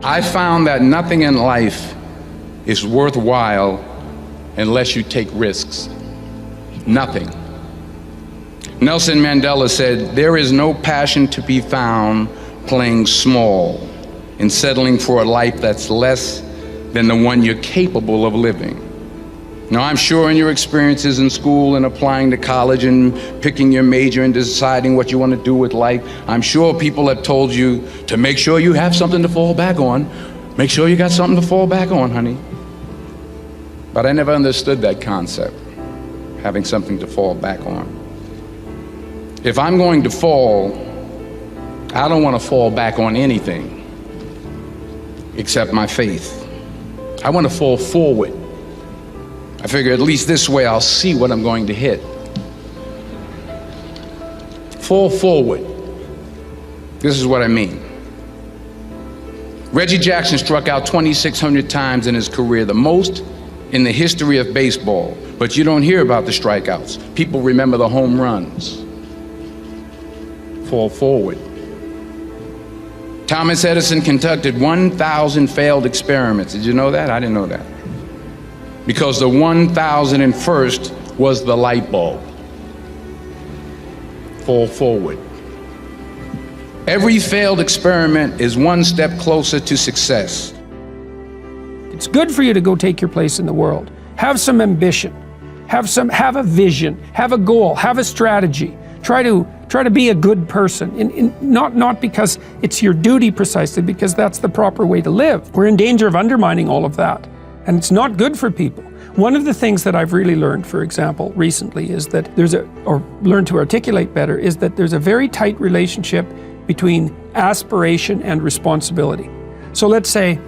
I found that nothing in life is worthwhile unless you take risks. Nothing. Nelson Mandela said, "There is no passion to be found playing small and settling for a life that's less than the one you're capable of living." Now, I'm sure in your experiences in school and applying to college and picking your major and deciding what you want to do with life, I'm sure people have told you to make sure you have something to fall back on. Make sure you got something to fall back on, honey. But I never understood that concept, having something to fall back on. If I'm going to fall, I don't want to fall back on anything except my faith. I want to fall forward. I figure at least this way I'll see what I'm going to hit. Fall forward. This is what I mean. Reggie Jackson struck out 2,600 times in his career, the most in the history of baseball. But you don't hear about the strikeouts. People remember the home runs. Fall forward. Thomas Edison conducted 1,000 failed experiments. Did you know that? I didn't know that. Because the 1,001st was the light bulb. Fall forward. Every failed experiment is one step closer to success. It's good for you to go take your place in the world. Have some ambition. Have a vision. Have a goal. Have a strategy. Try to be a good person. Not because it's your duty precisely, because that's the proper way to live. We're in danger of undermining all of that. And it's not good for people. One of the things that I've really learned, for example, recently is that learned to articulate better, is that there's a very tight relationship between aspiration and responsibility. So let's say,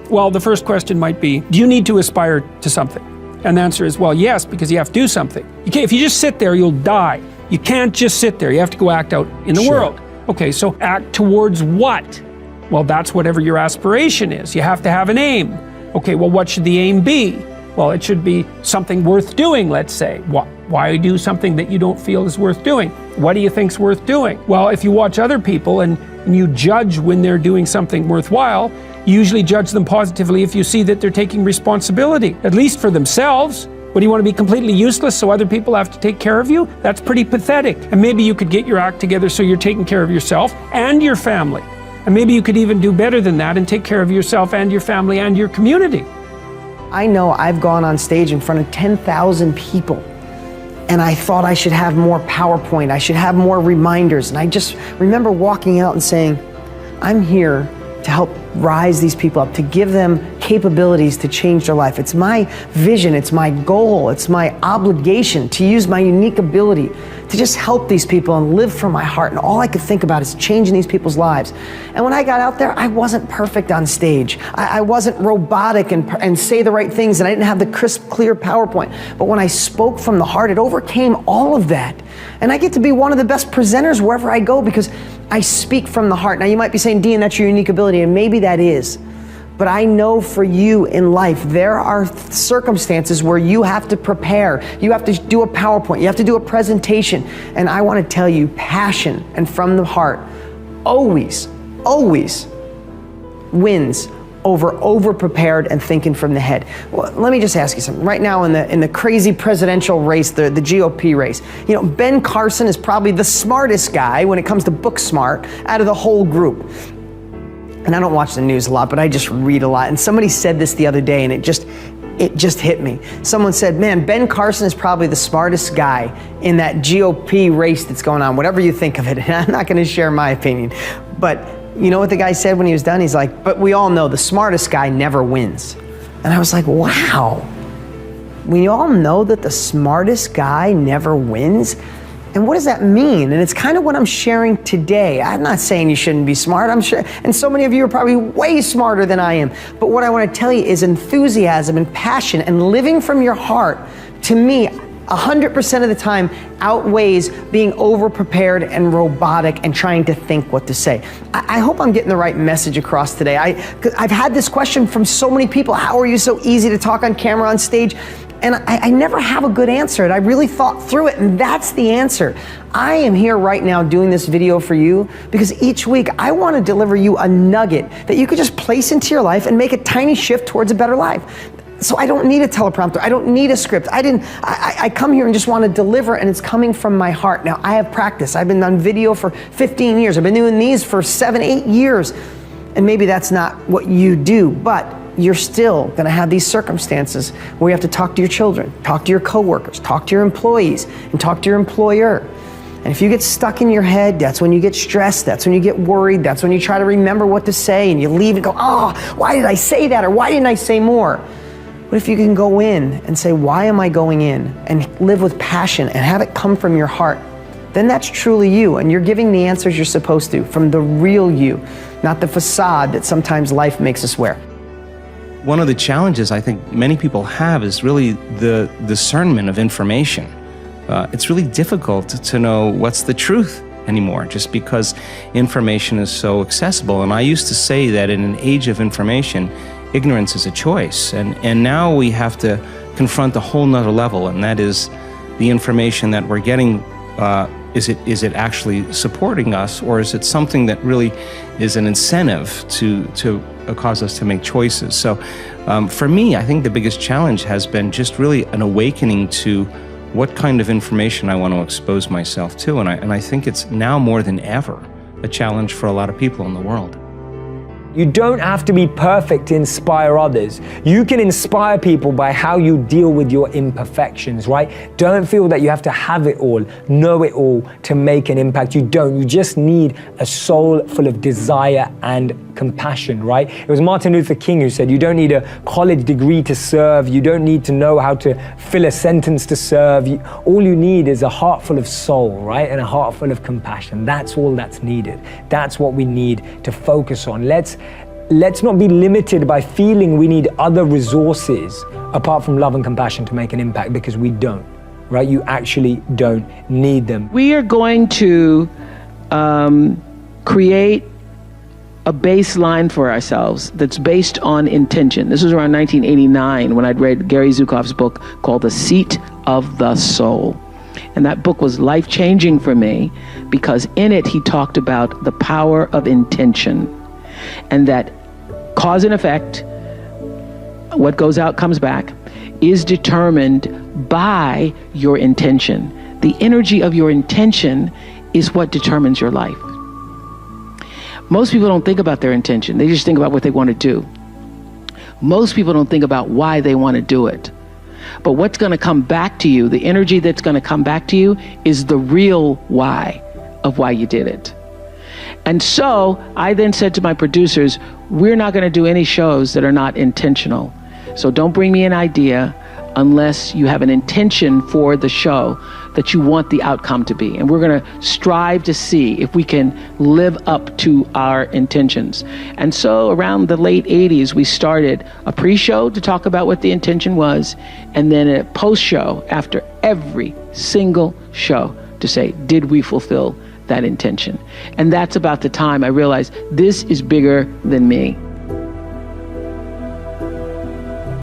well, the first question might be, do you need to aspire to something? And the answer is, well, yes, because you have to do something. If you just sit there, you'll die. You can't just sit there. You have to go act out in the world. Okay, so act towards what? Well, that's whatever your aspiration is. You have to have an aim. Okay, well, what should the aim be? Well, it should be something worth doing, let's say. Why do something that you don't feel is worth doing? What do you think's worth doing? Well, if you watch other people and you judge when they're doing something worthwhile, you usually judge them positively if you see that they're taking responsibility, at least for themselves. What, do you want to be completely useless so other people have to take care of you? That's pretty pathetic. And maybe you could get your act together so you're taking care of yourself and your family. And maybe you could even do better than that and take care of yourself and your family and your community. I know I've gone on stage in front of 10,000 people and I thought I should have more PowerPoint, I should have more reminders. And I just remember walking out and saying, I'm here to help rise these people up, to give them capabilities to change their life. It's my vision, it's my goal, it's my obligation to use my unique ability to just help these people and live from my heart. And all I could think about is changing these people's lives. And when I got out there, I wasn't perfect on stage. I wasn't robotic and say the right things, and I didn't have the crisp, clear PowerPoint. But when I spoke from the heart, it overcame all of that. And I get to be one of the best presenters wherever I go because I speak from the heart. Now you might be saying, Dean, that's your unique ability, and maybe that is. But I know for you in life, there are circumstances where you have to prepare. You have to do a PowerPoint. You have to do a presentation. And I want to tell you, passion and from the heart always, always wins over prepared and thinking from the head. Well, let me just ask you something. Right now in the crazy presidential race, the GOP race, you know, Ben Carson is probably the smartest guy when it comes to book smart out of the whole group. And I don't watch the news a lot, but I just read a lot. And somebody said this the other day and it just hit me. Someone said, man, Ben Carson is probably the smartest guy in that GOP race that's going on, whatever you think of it. And I'm not going to share my opinion. But you know what the guy said when he was done? He's like, but we all know the smartest guy never wins. And I was like, wow. We all know that the smartest guy never wins? And what does that mean? And it's kind of what I'm sharing today. I'm not saying you shouldn't be smart, I'm sure, and so many of you are probably way smarter than I am. But what I want to tell you is enthusiasm and passion and living from your heart, to me, 100% of the time outweighs being over-prepared and robotic and trying to think what to say. I hope I'm getting the right message across today. I've had this question from so many people, how are you so easy to talk on camera, on stage? And I never have a good answer, and I really thought through it, and that's the answer. I am here right now doing this video for you because each week I want to deliver you a nugget that you could just place into your life and make a tiny shift towards a better life. So I don't need a teleprompter, I don't need a script. I come here and just want to deliver, and it's coming from my heart. Now, I have practice. I've been on video for 15 years. I've been doing these for 7, 8 years. And maybe that's not what you do, but you're still going to have these circumstances where you have to talk to your children, talk to your coworkers, talk to your employees, and talk to your employer. And if you get stuck in your head, that's when you get stressed, that's when you get worried, that's when you try to remember what to say, and you leave and go, oh, why did I say that, or why didn't I say more? What if you can go in and say, why am I going in, and live with passion and have it come from your heart? Then that's truly you, and you're giving the answers you're supposed to from the real you, not the facade that sometimes life makes us wear. One of the challenges I think many people have is really the discernment of information. It's really difficult to know what's the truth anymore, just because information is so accessible. And I used to say that in an age of information, ignorance is a choice. And now we have to confront a whole nother level, and that is the information that we're getting. Is it actually supporting us, or is it something that really is an incentive to cause us to make choices? So for me, I think the biggest challenge has been just really an awakening to what kind of information I want to expose myself to. And I think it's now more than ever a challenge for a lot of people in the world. You don't have to be perfect to inspire others. You can inspire people by how you deal with your imperfections, right? Don't feel that you have to have it all, know it all to make an impact. You don't. You just need a soul full of desire and compassion, right? It was Martin Luther King who said, you don't need a college degree to serve. You don't need to know how to fill a sentence to serve. All you need is a heart full of soul, right? And a heart full of compassion. That's all that's needed. That's what we need to focus on. Let's not be limited by feeling we need other resources apart from love and compassion to make an impact, because we don't, right? You actually don't need them. We are going to create a baseline for ourselves that's based on intention. This was around 1989 when I'd read Gary Zukav's book called The Seat of the Soul. And that book was life-changing for me because in it he talked about the power of intention, and that cause and effect, what goes out comes back, is determined by your intention. The energy of your intention is what determines your life. Most people don't think about their intention. They just think about what they want to do. Most people don't think about why they want to do it. But what's going to come back to you, the energy that's going to come back to you, is the real why of why you did it. And so I then said to my producers, we're not going to do any shows that are not intentional. So don't bring me an idea unless you have an intention for the show that you want the outcome to be. And we're going to strive to see if we can live up to our intentions. And so around the late 80s, we started a pre-show to talk about what the intention was, and then a post-show after every single show to say, did we fulfill that intention? And that's about the time I realized this is bigger than me.